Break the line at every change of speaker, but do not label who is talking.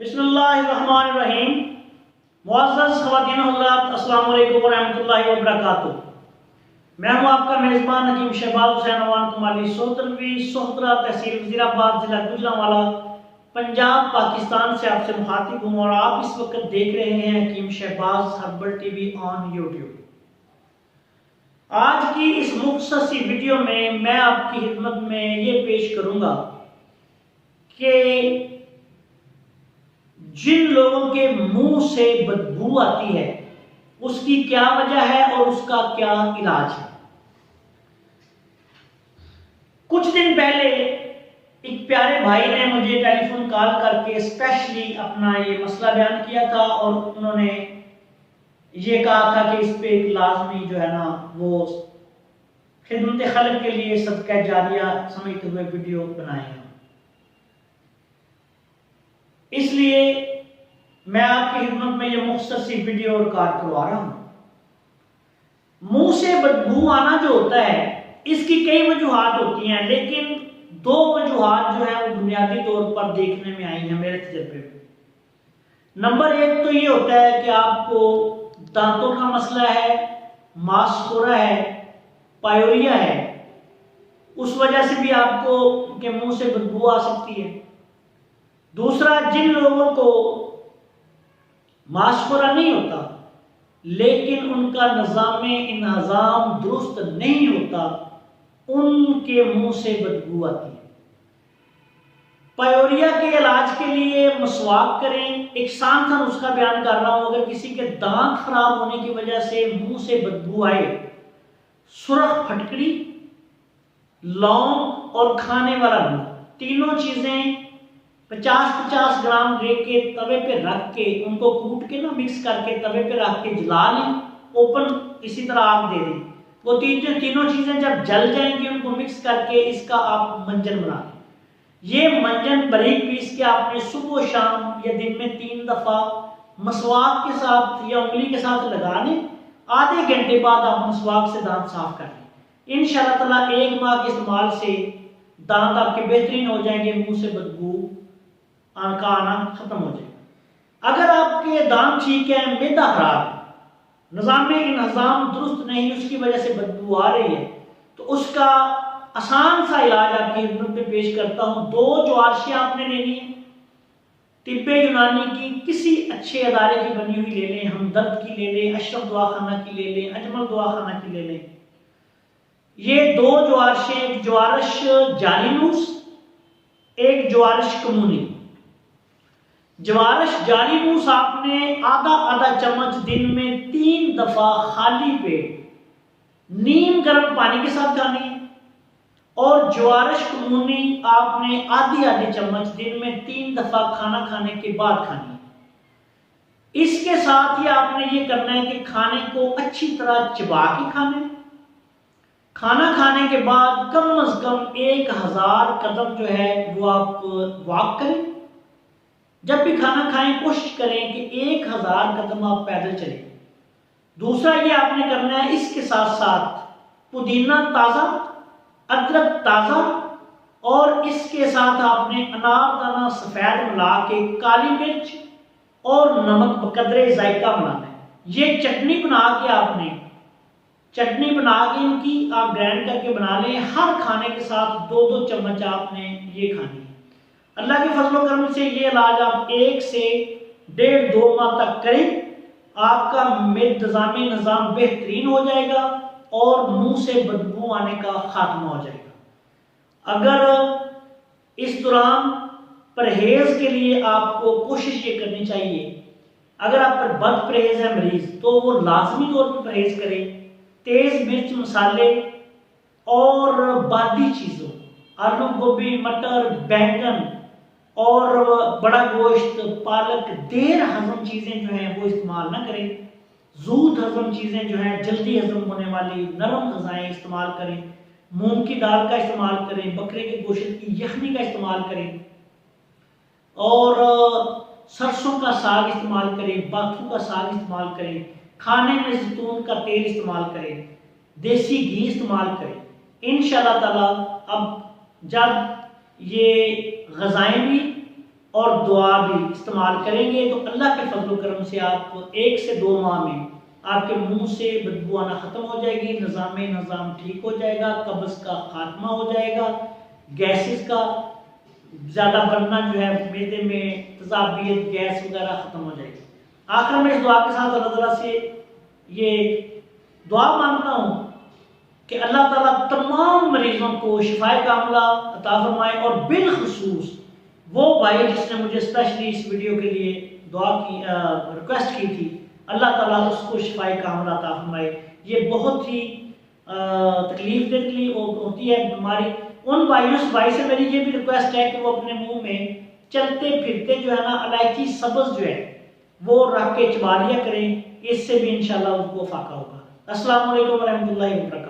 बिस्मिल्लाहिर्रहमानिर्रहीम। मुअज़्ज़ज़ ख़वातीन हज़रात, अस्सलाम वालेकुम वरहमतुल्लाहि वबरकातुहू। मैं हूँ आपका मेज़बान हकीम शहबाज हुसैन अवान कुमारी सोतरवी सोहतरा तहसील वज़ीराबाद ज़िला गुजरांवाला पंजाब पाकिस्तान से आपसे मुखातिब हूँ और आप इस वक्त देख रहे हैं Hakeem Shahbaz herbal TV on YouTube. आज की इस मुख्तसर सी वीडियो में मैं आपकी खिदमत में ये पेश करूँगा कि जिन लोगों के मुंह से बदबू आती है उसकी क्या वजह है और उसका क्या इलाज है। कुछ दिन पहले एक प्यारे भाई ने मुझे टेलीफोन कॉल करके स्पेशली अपना ये मसला बयान किया था और उन्होंने ये कहा था कि इस पे एक लाजमी जो है ना वो खिदमत खल्क के लिए सदका जारिया समझते हुए वीडियो बनाए हैं। इसलिए मैं आपकी खिदमत में ये मुख्तसर सी वीडियो रिकॉर्ड करवा रहा हूं। मुंह से बदबू आना जो होता है इसकी कई वजूहात होती हैं, लेकिन दो वजूहात जो है वो बुनियादी तौर पर देखने में आई हैं मेरे तजर्बे में। नंबर एक तो ये होता है कि आपको दांतों का मसला है, मांसखोरा है, पायोरिया है, उस वजह से भी आपको के मुंह से बदबू आ सकती है। दूसरा, जिन लोगों को मांसखोरा नहीं होता लेकिन उनका निज़ाम इंतज़ाम दुरुस्त नहीं होता, उनके मुंह से बदबू आती है। पायोरिया के इलाज के लिए मसवाक करें। एक सान सा नुस्खा बयान कर रहा हूं। अगर किसी के दांत खराब होने की वजह से मुंह से बदबू आए, सुरख फटकड़ी, लौंग और खाने वाला दूध, तीनों चीजें 50-50 ग्राम लेके तवे पे रख के उनको कूट के ना मिक्स करके तवे पे रख के जला लें। ओपन इसी तरह आग दे दें। वो तीनों चीजें जब जल जाएंगी उनको मिक्स करके इसका आप मंजन बना लें। ये मंजन बारीक पीस के आपने सुबह शाम या दिन में 3 दफा मसवाक के साथ या उंगली के साथ लगा लें। आधे घंटे बाद आप मसवाक से दांत साफ कर लें। इंशाअल्लाह ताला 1 माह के इस्तेमाल से दांत आपके बेहतरीन हो जाएंगे, मुंह से बदबू का आना खत्म हो जाएगा। अगर आपके दांत ठीक है, मैदा खराब है, निज़ाम इंतज़ाम दुरुस्त नहीं, उसकी वजह से बदबू आ रही है, तो उसका आसान सा इलाज आपकी खिदमत में पेश करता हूं। 2 ज्वारशियां आपने लेनी है, तिब्बे यूनानी की किसी अच्छे अदारे की बनी हुई ले लें, हमदर्द की ले लें, अशरफ दवाखाना की ले लें, अजमल दवाखाना की ले लें। ये 2 ज्वारशें, एक ज्वारश जालीनूस, एक ज्वारश कमूनी। ज्वारश जालीनूस आपने आधा चम्मच दिन में 3 दफा खाली पेट नीम गर्म पानी के साथ खानी है और ज्वारश कमूनी आपने आधी चम्मच दिन में 3 दफा खाना खाने के बाद खानी है। इसके साथ ही आपने ये करना है कि खाने को अच्छी तरह चबा के खाना है। खाना खाने के बाद कम से कम 1000 कदम जो है वो आप वॉक करें। जब भी खाना खाएं कोशिश करें कि 1000 कदम आप पैदल चलें। दूसरा ये आपने करना है, इसके साथ साथ पुदीना ताज़ा, अदरक ताज़ा और इसके साथ आपने अनारदाना सफ़ेद मिला के काली मिर्च और नमक बकदरे जायका बनाना है। ये चटनी बना के इनकी आप ग्राइंड करके बना लें। हर खाने के साथ 2-2 चम्मच आपने ये खानी है। अल्लाह के फजलो करम से ये इलाज आप 1 से 1.5-2 माह तक करें, आपका इंतज़ामी निज़ाम बेहतरीन हो जाएगा और मुंह से बदबू आने का खात्मा हो जाएगा। अगर इस दौरान परहेज के लिए आपको कोशिश ये करनी चाहिए, अगर आप पर बद परहेज है मरीज तो वो लाजमी तौर पर परहेज करें। तेज मिर्च मसाले और बादी चीज़ों, आलू, गोभी, मटर, बैंगन और बड़ा गोश्त, पालक, देर हजम चीज़ें जो हैं वो इस्तेमाल ना करें। जूद हजम चीज़ें जो हैं, जल्दी हजम होने वाली नरम ग़िज़ाएँ इस्तेमाल करें। मूंग की दाल का इस्तेमाल करें, बकरे के गोश्त की यखनी का इस्तेमाल करें और सरसों का साग इस्तेमाल करें, बाथू का साग इस्तेमाल करें। खाने में जैतून का तेल इस्तेमाल करें, देसी घी इस्तेमाल करें। इंशाअल्लाह ताला अब जब ये ग़िज़ाएँ भी और दुआ भी इस्तेमाल करेंगे तो अल्लाह के फजल करम से आप 1 से 2 माह में आपके मुंह से बदबू आना ख़त्म हो जाएगी, निज़ाम ठीक हो जाएगा, कब्ज़ का खात्मा हो जाएगा, गैसेस का ज़्यादा बनना जो है मैदे में तजाबियत गैस वगैरह ख़त्म हो जाएगी। आखिर में इस दुआ के साथ अल्लाह ताला से ये दुआ मांगता हूँ कि अल्लाह ताला तमाम मरीजों को शिफाए कामला अता फरमाए और बिलखुसूस वो भाई जिसने मुझे स्पेशली इस वीडियो के लिए दुआ की रिक्वेस्ट की थी, अल्लाह ताला उसको शिफाए कामला अता फरमाए। ये बहुत ही तकलीफ देती होती है बीमारी। उन भाई से मेरी ये भी रिक्वेस्ट है कि वो अपने मुंह में चलते फिरते जो है ना इलायची सब्ज जो है वो रख के चबा लिया करें, इससे भी इंशाल्लाह उनको फाका होगा। अस्सलाम वालेकुम रहमतुल्लाहि व बरकातहू।